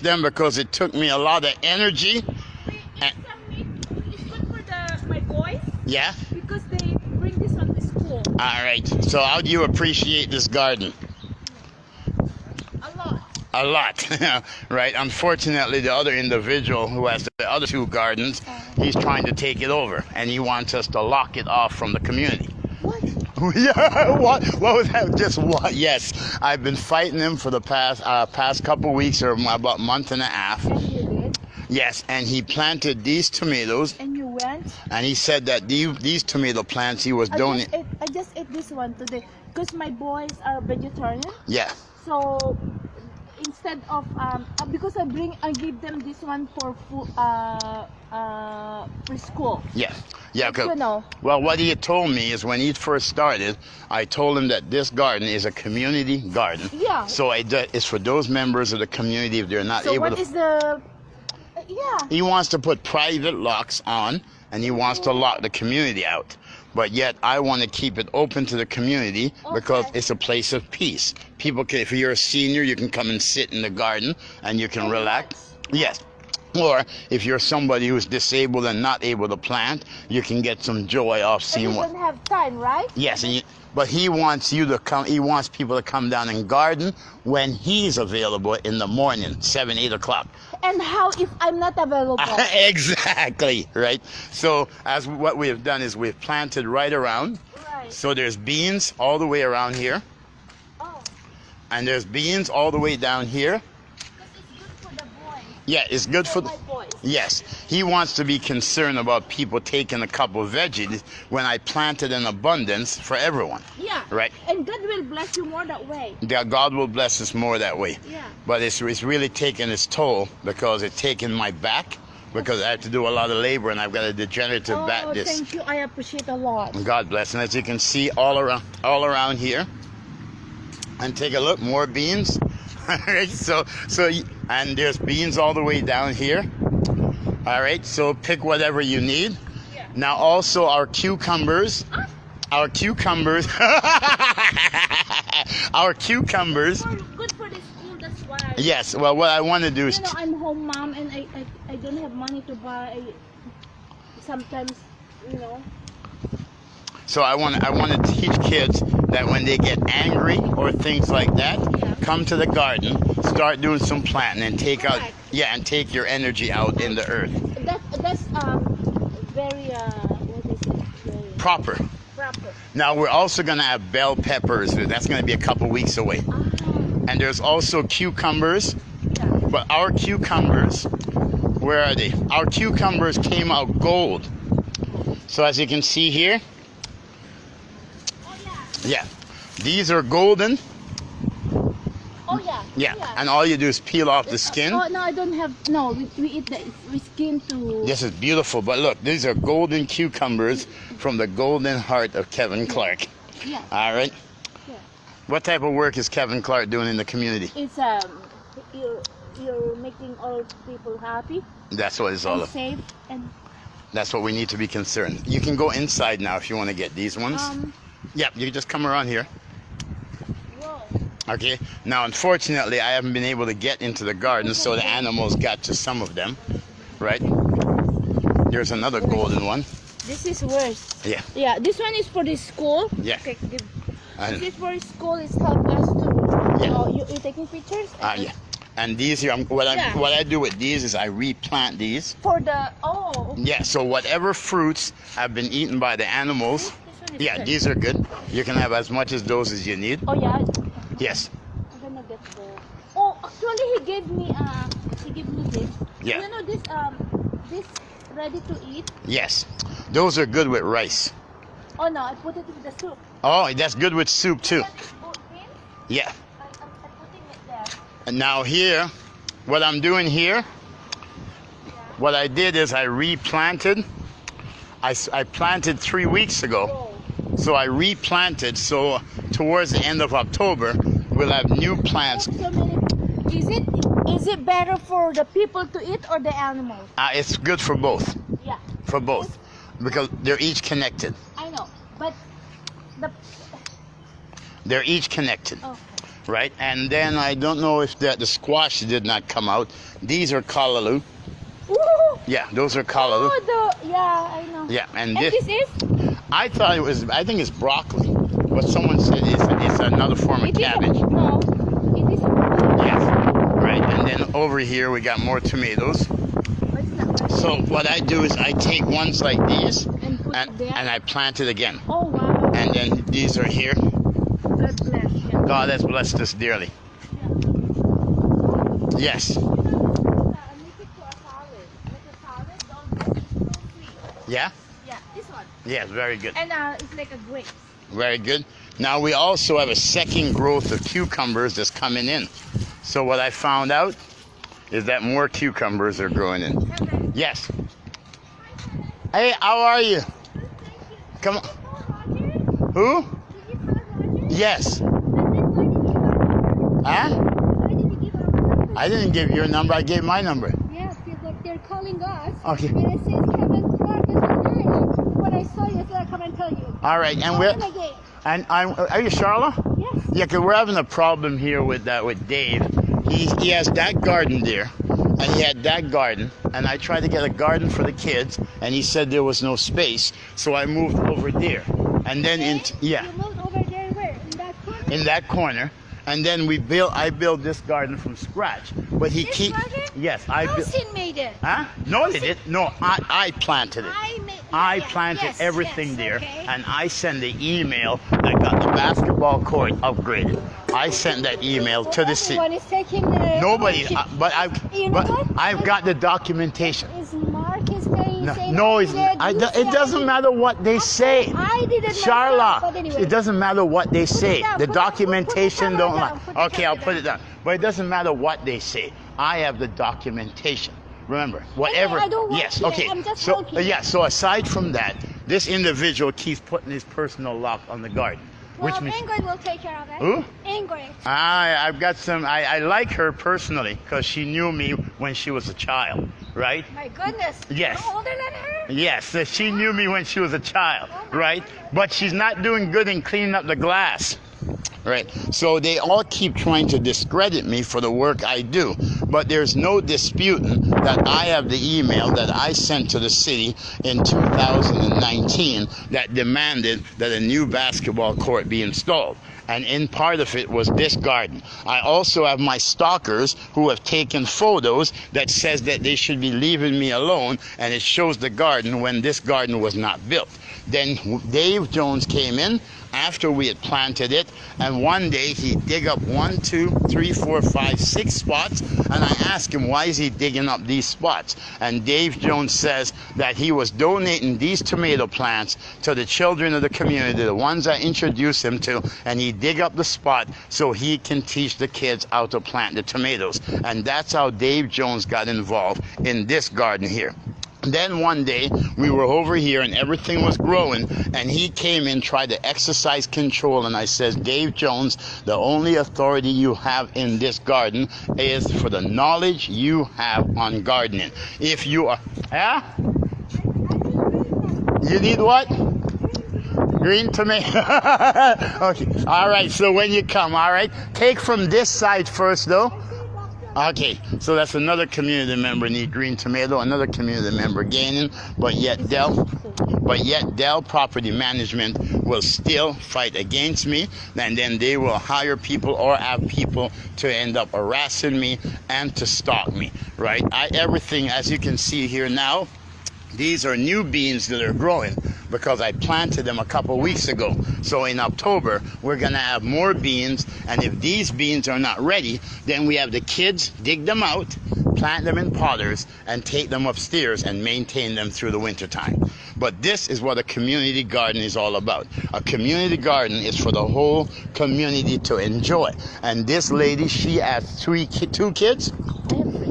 them because it took me a lot of energy. We eat some meat. It's good for my boys Yeah? because they bring this one to school. All right. So how do you appreciate this garden? A lot. A lot. Right? Unfortunately, the other individual who has the other two gardens, he's trying to take it over, and he wants us to lock it off from the community. What? Yeah, what was that? Just what? Yes, I've been fighting him for the past couple weeks or about a month and a half. And you did? Yes, and he planted these tomatoes, And you went? and he said that these tomato plants he was donating. I just ate this one today because my boys are vegetarian. Yeah, So instead of because I give them this one for preschool. yeah, yeah. You know. Well, what he had told me is when he first started, I told him that this garden is a community garden. Yeah. So it's for those members of the community if they're not So able what to. is the? Yeah. He wants to put private locks on, and he wants to lock the community out. But yet, I want to keep it open to the community because it's a place of peace. People can, if you're a senior, you can come and sit in the garden and you can relax. Yes. Or if you're somebody who's disabled and not able to plant, you can get some joy off And seeing you what. don't have time, right? Yes, but he wants you to come. He wants people to come down and garden when he's available in the morning, 7, 8 o'clock. And how if I'm not available? Exactly, right? So as what we have done is we've planted right around. Right. So there's beans all the way around here, Oh, and there's beans all the way down here. because it's good for the boys. Yeah, it's good for my boys. Yes, he wants to be concerned about people taking a couple of veggies when I planted in abundance for everyone. Yeah. Right. And God will bless you more that way. God will bless us more that way. Yeah. But it's really taken its toll because it's taken my back because I have to do a lot of labor and I've got a degenerative back Oh, disc. thank you. I appreciate a lot. God bless. And as you can see all around here, and take a look, more beans. All right, so and there's beans all the way down here. All right, so pick whatever you need. Yeah. Now also our cucumbers, our cucumbers, Good for the school, that's why. Yes, well what I want to do is You know, I'm home mom and I don't have money to buy. Sometimes, you know. so I want to teach kids that when they get angry or things like that, Yeah. come to the garden, start doing some planting and take out Correct. and take your energy out in the earth. That's very what is it? Very Proper. proper. Now we're also going to have bell peppers. That's going to be a couple weeks away. Ah, And there's also cucumbers, yeah. but our cucumbers, where are they? Our cucumbers came out gold. So as you can see here, Oh yeah. yeah, these are golden. Oh yeah. Yeah, and all you do is peel off the skin. Oh no, I don't have. No, we eat we skin to. This is beautiful, but look, these are golden cucumbers from the golden heart of Kevin Clarke. Yeah. All right. Yeah. What type of work is Kevin Clarke doing in the community? It's you're making all people happy That's what it's all and about. safe and That's what we need to be concerned. You can go inside now if you want to get these ones. Yeah, you can just come around here. whoa. Okay. Now, unfortunately, I haven't been able to get into the garden, so the animals got to some of them. Right? There's another golden one. This is worse. Yeah. Yeah, this one is for the school. Yeah. Okay, give. And, This is for school. It's help us to. Yeah. Oh, you taking pictures? yeah. And these here, what I do with these is I replant these. For the okay. Yeah. So whatever fruits have been eaten by the animals, This one is yeah, good. these are good. You can have as much as those as you need. Oh yeah. Yes. I'm gonna get the. Oh, actually, he gave me this. Yeah. You know this ready to eat. Yes. Those are good with rice. Oh no, I put it in the soup. Oh, that's good with soup too. That is both beans. Yeah. I'm putting it there. And now here, what I'm doing here, what I did is I replanted. I planted 3 weeks ago. Oh. So I replanted. So towards the end of October, we'll have new plants. So many. Is it better for the people to eat or the animals? It's good for both. Yeah, For both. Because they're each connected. I know. But the They're each connected. okay. right? And then I don't know if the squash did not come out. These are callaloo. Ooh. Yeah, those are callaloo. Oh, yeah, I know. Yeah, and And this this is? I thought it was. I think it's broccoli, but someone said it's another form of It is cabbage. No, it is. Yes, right. And then over here we got more tomatoes. But it's not right. So what I do is I take ones like these And put it there. and I plant it again. Oh, wow. And then these are here. God bless you. God has blessed us dearly. Yes. Make it to a salad. Like a salad, don't get so sweet. Yeah. Yeah, this one. Yes. Very good. And it's like a grapes. Very good. Now we also have a second growth of cucumbers that's coming in. So what I found out is that more cucumbers are growing in. Okay. Yes. Hey, how are you? Come on. Who? Yes. Huh? I didn't give your number. I gave my number. Yeah, because they're calling us. Okay. And it says Kevin Clarke is online. When I saw you, I said I'll come and tell you. All right. And Call we're. him again. And are you Charlotte? Yes. Yeah, because we're having a problem here with Dave. He has that garden there, and he had that garden, and I tried to get a garden for the kids, and he said there was no space, so I moved over there, and then You moved over there where? In that corner? in that corner, and then I built this garden from scratch, but he This garden? yes, I built. Nelson made it. Huh? No, they didn't. No, I planted it. I planted everything there, okay. and I sent the email that got the basketball court upgraded. I sent that email to the city. Everyone is taking the Nobody, ownership. but You know what? I've got the documentation. Is Mark is saying? No, it doesn't matter what they say. I didn't. Charlotte, myself, but anyway. it doesn't matter what they say. down, The put it- documentation put the don't camera lie. down, put the Okay, I'll camera put it down. But it doesn't matter what they say. I have the documentation. Remember, whatever. I don't work yes. here. Okay. I'm just so working. yeah. So aside from that, this individual keeps putting his personal lock on the garden, Well, which means. Ingrid will take care of it. Who? Ingrid. I've got some. I like her personally because she knew me when she was a child, right? My goodness. Yes. You're older than her? Yes, so she knew me when she was a child, right? But she's not doing good in cleaning up the glass, right? So they all keep trying to discredit me for the work I do. But there's no disputing that I have the email that I sent to the city in 2019 that demanded that a new basketball court be installed. And in part of it was this garden. I also have my stalkers who have taken photos that says that they should be leaving me alone, and it shows the garden when this garden was not built. Then Dave Jones came in after we had planted it, and one day he dig up 1, 2, 3, 4, 5, 6 spots, and I asked him why is he digging up these spots, and Dave Jones says that he was donating these tomato plants to the children of the community, the ones I introduced him to, and he dig up the spot so he can teach the kids how to plant the tomatoes. And that's how Dave Jones got involved in this garden here. Then one day we were over here and everything was growing, and he came in, tried to exercise control, and I says, Dave Jones, the only authority you have in this garden is for the knowledge you have on gardening. If you are, you need what? Green tomato. Okay, all right, so when you come, all right, take from this side first though. Okay, so that's another community member need green tomato, another community member gaining, but yet Dell Property Management will still fight against me, and then they will hire people or have people to end up harassing me and to stalk me, right? Everything, as you can see here now, these are new beans that are growing because I planted them a couple weeks ago. So in October, we're going to have more beans. And if these beans are not ready, then we have the kids dig them out, plant them in potters, and take them upstairs and maintain them through the wintertime. But this is what a community garden is all about. A community garden is for the whole community to enjoy. And this lady, she has two kids.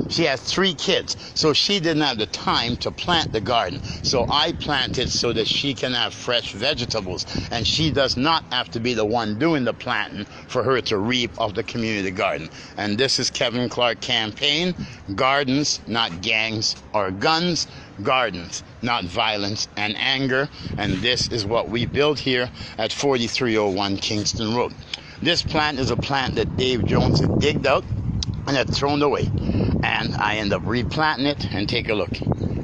She has 3 kids, so she didn't have the time to plant the garden. So I planted so that she can have fresh vegetables, and she does not have to be the one doing the planting for her to reap of the community garden. And this is Kevin Clarke campaign: gardens, not gangs or guns; gardens, not violence and anger. And this is what we built here at 4301 Kingston Road. This plant is a plant that Dave Jones had digged out and had thrown away. And I end up replanting it, and take a look.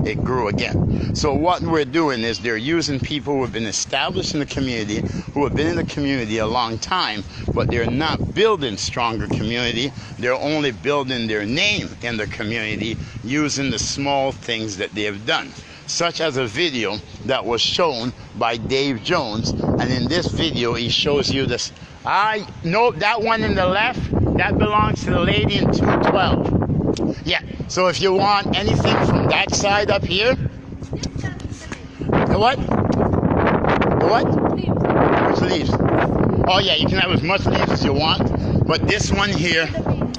It grew again. So what we're doing is they're using people who have been established in the community, who have been in the community a long time, but they're not building stronger community. They're only building their name in the community using the small things that they have done, such as a video that was shown by Dave Jones. And in this video, he shows you this. No, that one in the left, that belongs to the lady in 212. Yeah, so if you want anything from that side up here, the what? The what? Which leaves? Oh yeah, you can have as much leaves as you want, but this one here,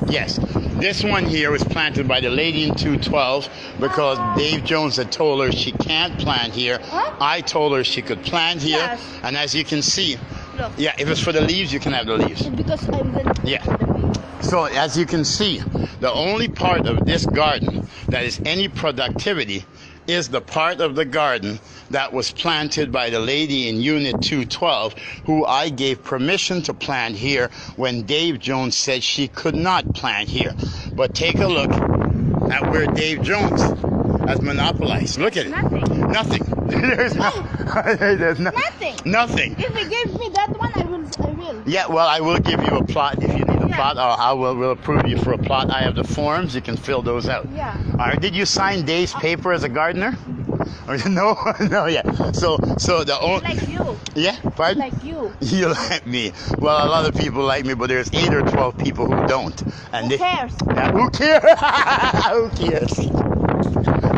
yes, this one here was planted by the lady in 212 because Dave Jones had told her she can't plant here. I told her she could plant here, Yes. and as you can see, Look. yeah, if it's for the leaves, you can have the leaves. Because I'm gonna Yeah. So as you can see, the only part of this garden that is any productivity is the part of the garden that was planted by the lady in Unit 212, who I gave permission to plant here when Dave Jones said she could not plant here. But take a look at where Dave Jones has monopolized. Look at it. Nothing. Nothing. There's there's Nothing. Nothing. If you give me that one, I will. Yeah, well, I will give you a plot if you need a Yeah. plot. Or we'll approve you for a plot. I have the forms. You can fill those out. Yeah. All right. Did you sign Dave's paper as a gardener? Or no, no, yeah. So the only. Like you. Yeah, pardon? Like you. You like me. Well, a lot of people like me, but there's 8 or 12 people who don't. And Who cares? Yeah, who cares? Who cares?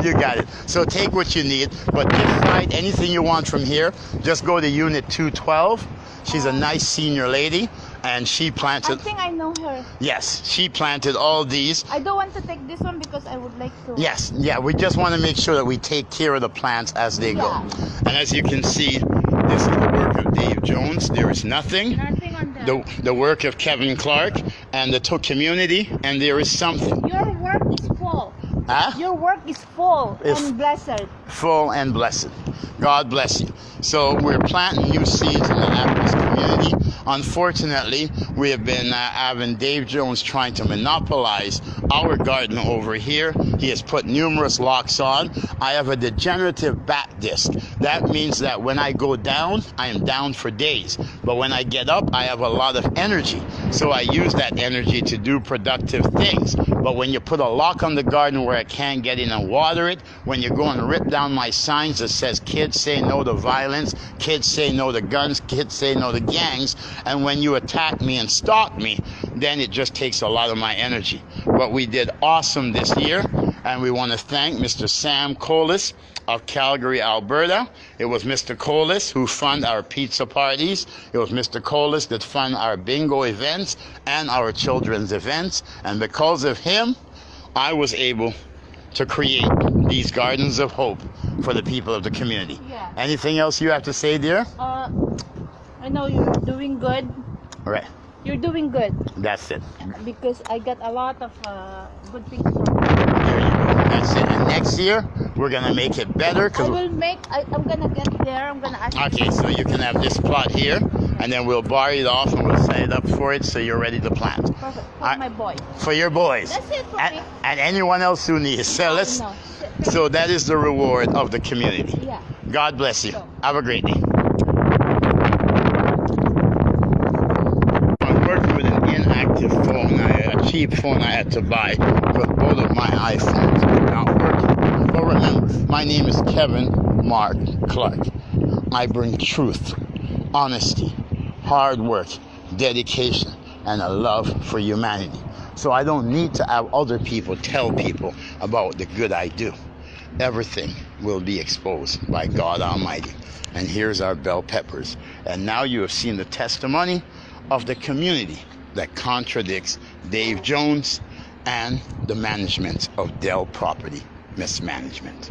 You got it. So take what you need, but this side, anything you want from here, just go to Unit 212. She's a nice senior lady, and she I planted. think I know her. Yes, she planted all these. I don't want to take this one because I would like to. Yes, yeah, we just want to make sure that we take care of the plants as they go. Yeah. And as you can see, this is the work of Dave Jones. There is nothing. Nothing on that. The work of Kevin Clarke and the community, and there is something. Your work is full. Huh? Your work is full If- and blessed. Full and blessed. God bless you. So we're planting new seeds in the Adventist community. Unfortunately, we have been having Dave Jones trying to monopolize our garden over here. He has put numerous locks on. I have a degenerative back disc. That means that when I go down, I am down for days. But when I get up, I have a lot of energy. So I use that energy to do productive things. But when you put a lock on the garden where I can't get in and water it, when you go and rip down my signs that says kids say no to violence, kids say no to guns, kids say no to gangs, and when you attack me and stalk me, then it just takes a lot of my energy. But we did awesome this year, and we want to thank Mr. Sam Colas of Calgary, Alberta. It was Mr. Colas who funded our pizza parties. It was Mr. Colas that funded our bingo events and our children's events. And because of him, I was able to create these gardens of hope for the people of the community. Yeah. Anything else you have to say, dear? I know you're doing good. Right. You're doing good That's it. because I got a lot of good things from you. There you go. That's it. And next year, we're going to make it better. I will make. I'm gonna get there. I'm gonna ask. Okay, so you can have this plot here, and then we'll bar it off and we'll set it up for it so you're ready to plant. Perfect. For I- my boy. For your boys. That's it for and, me. and anyone else who needs. So let's. No. So that is the reward of the community. Yeah. God bless you. So- Have a great day. I'm working with an inactive phone. A cheap phone I had to buy because both of my iPhones are not working. But remember, my name is Kevin Mark Clarke. I bring truth, honesty, hard work, dedication, and a love for humanity. So I don't need to have other people tell people about the good I do. Everything will be exposed by God Almighty. And here's our bell peppers. And now you have seen the testimony of the community that contradicts Dave Jones and the management of Dell Property Mismanagement.